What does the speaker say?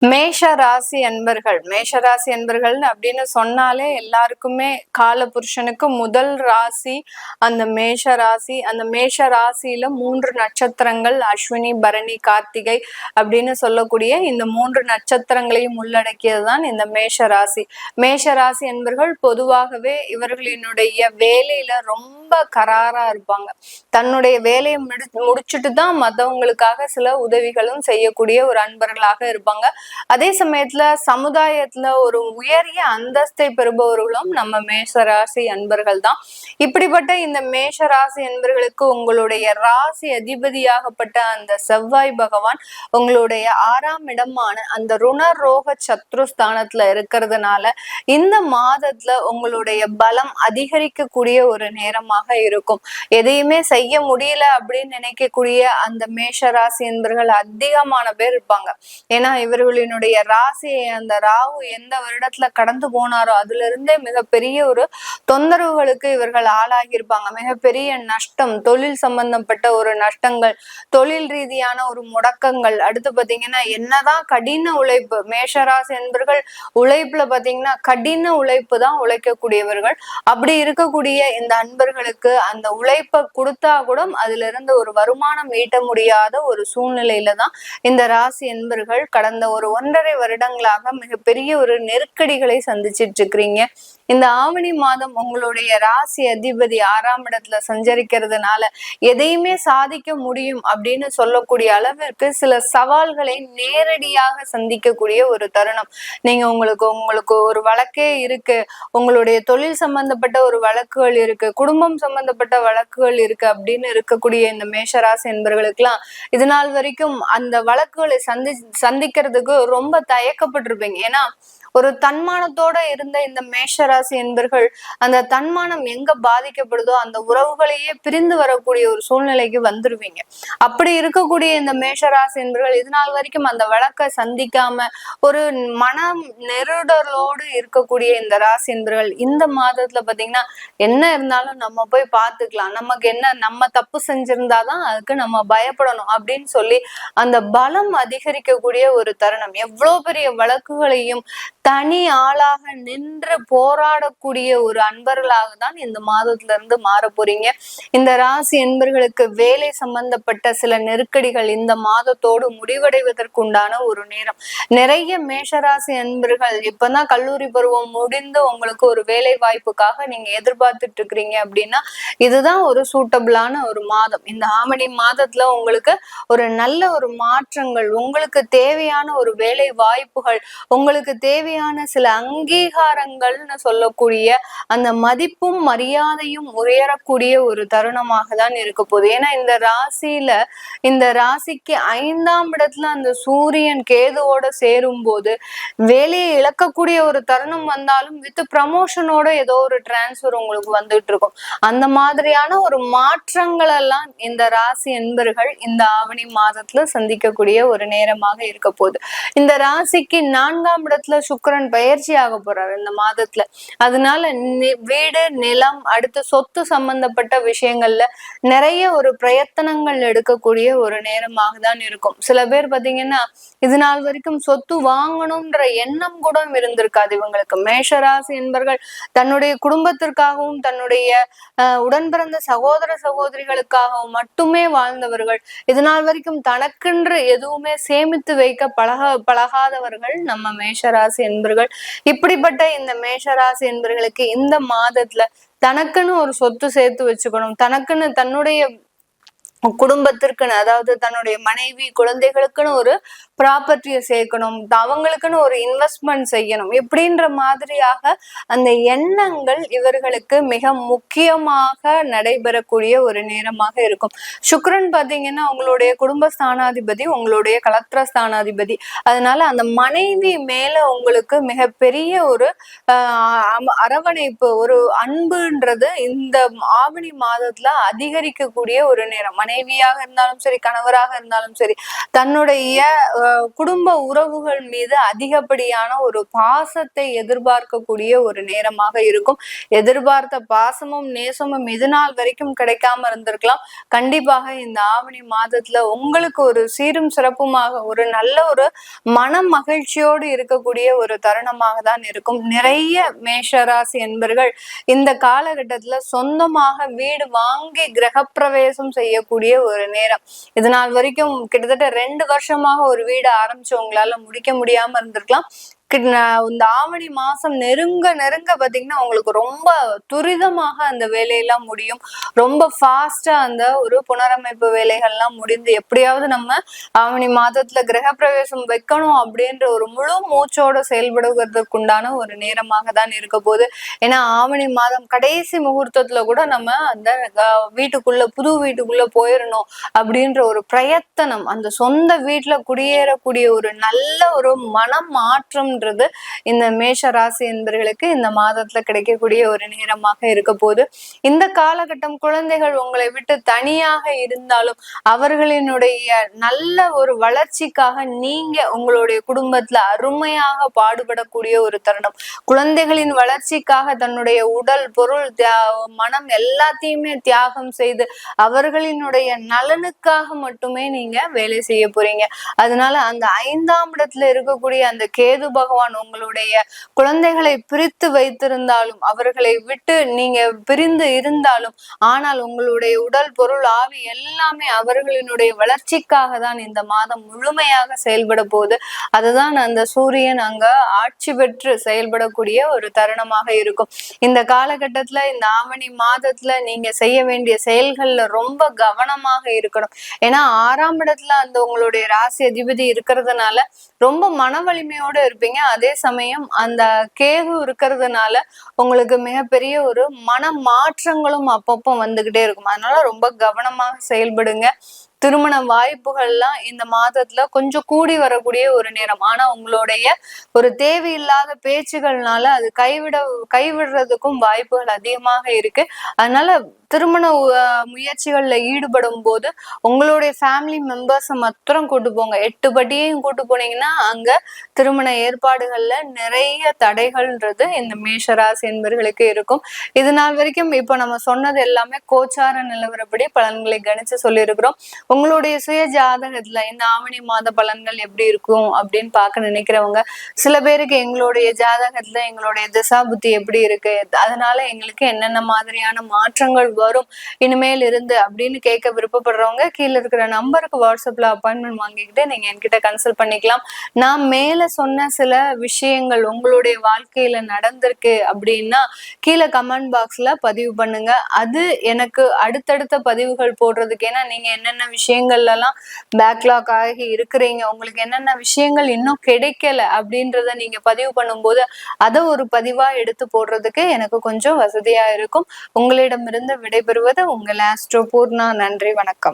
மேஷ ராசி அன்பர்கள் அப்படின்னு சொன்னாலே எல்லாருக்குமே கால புருஷனுக்கு முதல் ராசி அந்த மேஷ ராசி. அந்த மேஷ ராசியில 3 நட்சத்திரங்கள் அஸ்வினி, பரணி, கார்த்திகை அப்படின்னு சொல்லக்கூடிய இந்த 3 நட்சத்திரங்களையும் உள்ளடக்கியதுதான் இந்த மேஷ ராசி. மேஷ ராசி அன்பர்கள் பொதுவாகவே இவர்களினுடைய வேலையில ரொம்ப கராரா இருப்பாங்க. தன்னுடைய வேலையை முடிச்சுட்டு தான் மற்றவங்களுக்காக சில உதவிகளும் செய்யக்கூடிய ஒரு அன்பர்களாக இருப்பாங்க. அதே சமயத்துல சமுதாயத்துல ஒரு உயரிய அந்தஸ்தை பெறுபவர்களும் நம்ம மேஷராசி அன்பர்கள் தான். இப்படிப்பட்ட இந்த மேஷராசி அன்பர்களுக்கு உங்களுடைய ராசி அதிபதியாகப்பட்ட அந்த செவ்வாய் பகவான் உங்களுடைய 6ஆம் இடமான அந்த ருணரோக சத்ருஸ்தானத்துல இருக்கிறதுனால இந்த மாதத்துல உங்களுடைய பலம் அதிகரிக்கக்கூடிய ஒரு நேரமாக இருக்கும். எதையுமே செய்ய முடியல அப்படின்னு நினைக்கக்கூடிய அந்த மேஷராசி அன்பர்கள் அதிகமான பேர் இருப்பாங்க. ஏன்னா இவர்களினுடைய ராசியை அந்த ராகு எந்த வருடத்துல கடந்து போனாரோ அதுல இருந்தே மிகப்பெரிய ஒரு தொந்தரவுகளுக்கு இவர்கள் ஆளாகி இருப்பாங்க. மிகப்பெரிய நஷ்டம், தொழில் சம்பந்தப்பட்ட ஒரு நஷ்டங்கள், தொழில் ரீதியான ஒரு முடக்கங்கள். அடுத்து பாத்தீங்கன்னா என்னதான் கடின உழைப்பு, மேஷராசி என்பர்கள் உழைப்புல பாத்தீங்கன்னா கடின உழைப்பு தான் உழைக்கக்கூடியவர்கள். அப்படி இருக்கக்கூடிய இந்த அன்பர்களுக்கு அந்த உழைப்பை கொடுத்தா கூட அதுல இருந்து ஒரு வருமானம் ஈட்ட முடியாத ஒரு சூழ்நிலையில தான் இந்த ராசி என்பர்கள் கடந்த ஒரு 1.5 வருடங்களாக மிகப்பெரிய ஒரு நெருக்கடிகளை சந்திச்சிட்டு இருக்கிறீங்க. இந்த ஆவணி மாதம் உங்களுடைய ராசி அதிபதி 6ஆம் இடத்துல சஞ்சரிக்கிறதுனால எதையுமே சாதிக்க முடியும் அப்படின்னு சொல்லக்கூடிய அளவிற்கு சில சவால்களை நேரடியாக சந்திக்கக்கூடிய ஒரு தருணம். நீங்க உங்களுக்கு ஒரு வழக்கே இருக்கு, உங்களுடைய தொழில் சம்பந்தப்பட்ட ஒரு வழக்குகள் இருக்கு, குடும்பம் சம்பந்தப்பட்ட வழக்குகள் இருக்கு அப்படின்னு இருக்கக்கூடிய இந்த மேஷராசி என்பவர்களுக்கு எல்லாம் இது நாள் வரைக்கும் அந்த வழக்குகளை சந்திக்கிறதுக்கு ரொம்ப தயக்கப்பட்டிருப்பீங்க. ஏன்னா ஒரு தன்மானத்தோட இருந்த இந்த மேஷராசி என்பர்கள் அந்த தன்மானம் எங்க பாதிக்கப்படுதோ அந்த உறவுகளையே பிரிந்து வரக்கூடிய ஒரு சூழ்நிலைக்கு வந்துருவீங்க. அப்படி இருக்கக்கூடிய இந்த மேஷராசி என்பர்கள் இது நாள் வரைக்கும் அந்த வழக்கை சந்திக்காம ஒரு மனம் நெருடலோடு இருக்கக்கூடிய இந்த ராசி என்பர்கள் இந்த மாதத்துல பாத்தீங்கன்னா என்ன இருந்தாலும் நம்ம போய் பார்த்துக்கலாம், நமக்கு என்ன, நம்ம தப்பு செஞ்சிருந்தாதான் அதுக்கு நம்ம பயப்படணும் அப்படின்னு சொல்லி அந்த பலம் அதிகரிக்கக்கூடிய ஒரு தருணம். எவ்வளவு பெரிய வழக்குகளையும் தனி ஆளாக நின்று போராடக்கூடிய ஒரு அன்பர்களாக தான் இந்த மாதத்துல இருந்து மாற போறீங்க. இந்த ராசி என்பர்களுக்கு வேலை சம்பந்தப்பட்ட சில நெருக்கடிகள் இந்த மாதத்தோடு முடிவடைவதற்குண்டான ஒரு நேரம். நிறைய மேஷராசி அன்பர்கள் இப்பதான் கல்லூரி பருவம் முடிந்து உங்களுக்கு ஒரு வேலை வாய்ப்புக்காக நீங்க எதிர்பார்த்துட்டு இருக்கிறீங்க அப்படின்னா இதுதான் ஒரு சூட்டபிளான ஒரு மாதம். இந்த ஆவணி மாதத்துல உங்களுக்கு ஒரு நல்ல ஒரு மாற்றங்கள், உங்களுக்கு தேவையான ஒரு வேலை வாய்ப்புகள், உங்களுக்கு தேவையான சில அங்கீகாரங்கள்னு சொல்லக்கூடிய அந்த மதிப்பும் மரியாதையும் உயரக்கூடிய ஒரு தருணமாக தான் இருக்க போகுது. ஏன்னா இந்த ராசிக்கு 5ஆம் இடத்துல அந்த சூரியன் கேதுவோட சேரும் போது வேலையை இழக்கக்கூடிய ஒரு தருணம் வந்தாலும் வித் ப்ரமோஷனோட ஏதோ ஒரு டிரான்ஸ்பர் உங்களுக்கு வந்துட்டு இருக்கும். அந்த மாதிரியான ஒரு மாற்றங்கள் எல்லாம் இந்த ராசி என்பர்கள் இந்த ஆவணி மாதத்துல சந்திக்கக்கூடிய ஒரு நேரமாக இருக்க போகுது. இந்த ராசிக்கு 4ஆம் இடத்துல சுக்கிரன் பயிற்சி ஆக போறாரு இந்த மாதத்துல. அதனால வீடு, நிலம், அடுத்து சொத்து சம்பந்தப்பட்ட விஷயங்கள்ல நிறைய ஒரு பிரயத்தனங்கள் எடுக்கக்கூடிய ஒரு நேரமாக தான் இருக்கும். சில பேர் பாத்தீங்கன்னா இது நாள் வரைக்கும் சொத்து வாங்கணும்ன்ற எண்ணம் கூட இருந்திருக்காது இவங்களுக்கு. மேஷராசி என்பர்கள் தன்னுடைய குடும்பத்திற்காகவும் தன்னுடைய உடன் பிறந்த சகோதர சகோதரிகளுக்காகவும் மட்டுமே வாழ்ந்தவர்கள். இது நாள் வரைக்கும் தனக்கென்று எதுவுமே சேமித்து வைக்க பழகாதவர்கள் நம்ம மேஷராசி என்பர்கள். இப்படிப்பட்ட இந்த மேஷராசி என்பர்களுக்கு இந்த மாதத்துல தனக்குன்னு ஒரு சொத்து சேர்த்து வச்சுக்கணும், தனக்குன்னு தன்னுடைய குடும்பத்திற்குன்னு, அதாவது தன்னுடைய மனைவி குழந்தைகளுக்குன்னு ஒரு ப்ராப்பர்ட்டியை சேர்க்கணும், அவங்களுக்குன்னு ஒரு இன்வெஸ்ட்மெண்ட் செய்யணும், இப்படின்ற மாதிரியாக அந்த எண்ணங்கள் இவர்களுக்கு மிக முக்கியமாக நடைபெறக்கூடிய ஒரு நேரமாக இருக்கும். சுக்கிரன் பாத்தீங்கன்னா உங்களுடைய குடும்பஸ்தானாதிபதி, உங்களுடைய கலத்திர ஸ்தானாதிபதி. அதனால அந்த மனைவி மேல உங்களுக்கு மிகப்பெரிய ஒரு அரவணைப்பு, ஒரு அன்புன்றது இந்த ஆவணி மாதத்துல அதிகரிக்கக்கூடிய ஒரு நேரம். மனைவியாக இருந்தாலும் சரி, கணவராக இருந்தாலும் சரி, தன்னுடைய குடும்ப உறவுகள் மீது அதிகப்படியான ஒரு பாசத்தை எதிர்பார்க்கக்கூடிய ஒரு நேரமாக இருக்கும். எதிர்பார்த்த பாசமும் நேசமும் இது நாள் வரைக்கும் கிடைக்காம இருந்திருக்கலாம். கண்டிப்பாக இந்த ஆவணி மாதத்துல உங்களுக்கு ஒரு சீரும் சிறப்புமாக ஒரு நல்ல ஒரு மன மகிழ்ச்சியோடு இருக்கக்கூடிய ஒரு தருணமாக தான் இருக்கும். நிறைய மேஷராசி என்பர்கள் இந்த காலகட்டத்துல சொந்தமாக வீடு வாங்கி கிரகப்பிரவேசம் செய்யக்கூடிய ஒரு நேரம். இது நாள் வரைக்கும் கிட்டத்தட்ட 2 வருஷமாக ஒரு வீடு ஆரம்பிச்சு உங்களால முடிக்க முடியாம இருந்திருக்கலாம். இந்த ஆவணி மாசம் நெருங்க நெருங்க பாத்தீங்கன்னா உங்களுக்கு ரொம்ப துரிதமாக அந்த வேலையெல்லாம் முடியும். ரொம்ப ஃபாஸ்டா அந்த ஒரு புனரமைப்பு வேலைகள்லாம் முடிந்து எப்படியாவது நம்ம ஆவணி மாதத்துல கிரகப்பிரவேசம் வைக்கணும் அப்படின்ற ஒரு முழு மூச்சோட செயல்படுவதற்குண்டான ஒரு நேரமாக தான் இருக்க போகுது. ஏன்னா ஆவணி மாதம் கடைசி முகூர்த்தத்துல கூட நம்ம அந்த வீட்டுக்குள்ள புது வீட்டுக்குள்ள போயிடணும் அப்படின்ற ஒரு பிரயத்தனம், அந்த சொந்த வீட்டுல குடியேறக்கூடிய ஒரு நல்ல ஒரு மனம் மாற்றம் இந்த மேஷ ராசி என்பவர்களுக்கு இந்த மாதத்துல கிடைக்கக்கூடிய ஒரு நேரமாக இருக்க போது. இந்த காலகட்டம் குழந்தைகள் உங்களை விட்டு தனியாக இருந்தாலும் அவர்களினுடைய நல்ல ஒரு வளர்ச்சிக்காக நீங்க உங்களுடைய குடும்பத்துல அருமையாக பாடுபடக்கூடிய ஒரு தருணம். குழந்தைகளின் வளர்ச்சிக்காக தன்னுடைய உடல் பொருள் மனம் எல்லாத்தையுமே தியாகம் செய்து அவர்களினுடைய நலனுக்காக மட்டுமே நீங்க வேலை செய்ய போறீங்க. அதனால அந்த 5ஆம் இடத்துல இருக்கக்கூடிய அந்த கேது பகவான் உங்களுடைய குழந்தைகளை பிரித்து வைத்திருந்தாலும் அவர்களை விட்டு நீங்க பிரிந்து இருந்தாலும் ஆனால் உங்களுடைய உடல் பொருள் ஆவி எல்லாமே அவர்களினுடைய வளர்ச்சிக்காக தான் இந்த மாதம் முழுமையாக செயல்பட போகுது. அதுதான் அந்த சூரியன் அங்க ஆட்சி பெற்று செயல்படக்கூடிய ஒரு தருணமாக இருக்கும். இந்த காலகட்டத்துல இந்த ஆவணி மாதத்துல நீங்க செய்ய வேண்டிய செயல்கள்ல ரொம்ப கவனமாக இருக்கணும். ஏன்னா 6ஆம் இடத்துல அந்த உங்களுடைய ராசி அதிபதி இருக்கிறதுனால ரொம்ப மன வலிமையோட இருப்பீங்க. அதே சமயம் அந்த கேது இருக்கிறதுனால உங்களுக்கு மிகப்பெரிய ஒரு மன மாற்றங்களும் அப்பப்போ வந்துகிட்டே இருக்கும். அதனால ரொம்ப கவனமாக செயல்படுங்க. திருமண வாய்ப்புகள்லாம் இந்த மாதத்துல கொஞ்சம் கூடி வரக்கூடிய ஒரு நேரம். ஆனா உங்களுடைய ஒரு தேவையில்லாத பேச்சுகள்னால அது கைவிடுறதுக்கும் வாய்ப்புகள் அதிகமாக இருக்கு. அதனால திருமண முயற்சிகள்ல ஈடுபடும் போது உங்களுடைய ஃபேமிலி மெம்பர்ஸை மாத்திரம் கூட்டு போங்க. 8 படியையும் கூட்டு போனீங்கன்னா அங்க திருமண ஏற்பாடுகள்ல நிறைய தடைகள்ன்றது இந்த மேஷராசி என்பவர்களுக்கு இருக்கும். இது நாள் வரைக்கும் இப்ப நம்ம சொன்னது எல்லாமே கோச்சார நிலவரப்படி பலன்களை கணிச்சு சொல்லியிருக்கிறோம். உங்களுடைய சுய ஜாதகத்துல இந்த ஆவணி மாத பலன்கள் எப்படி இருக்கும் அப்படின்னு பார்க்க நினைக்கிறவங்க, சில பேருக்கு எங்களுடைய ஜாதகத்துல எங்களுடைய திசா புத்தி எப்படி இருக்கு, அதனால எங்களுக்கு என்னென்ன மாதிரியான மாற்றங்கள் வரும் இனிமேல் இருந்து அப்படின்னு கேட்க விருப்பப்படுறவங்க கீழே இருக்கிற நம்பருக்கு வாட்ஸ்அப்ல அப்பாயின்மெண்ட் வாங்கிக்கிட்டு நீங்க என்கிட்ட கன்சல்ட் பண்ணிக்கலாம். நான் மேல சொன்ன சில விஷயங்கள் உங்களுடைய வாழ்க்கையில நடந்திருக்கு அப்படின்னா கீழே கமெண்ட் பாக்ஸ்ல பதிவு பண்ணுங்க. அது எனக்கு அடுத்தடுத்த பதிவுகள் போடுறதுக்கு, ஏன்னா நீங்க என்னென்ன விஷயங்கள்ல எல்லாம் பேக்லாக் ஆகி இருக்கிறீங்க, உங்களுக்கு என்னென்ன விஷயங்கள் இன்னும் கிடைக்கல அப்படின்றத நீங்க பதிவு பண்ணும்போது அதை ஒரு பதிவா எடுத்து போடுறதுக்கு எனக்கு கொஞ்சம் வசதியா இருக்கும். உங்களிடமிருந்து விடைபெறுவது உங்கள் ஆஸ்ட்ரோ பூர்ணா. நன்றி, வணக்கம்.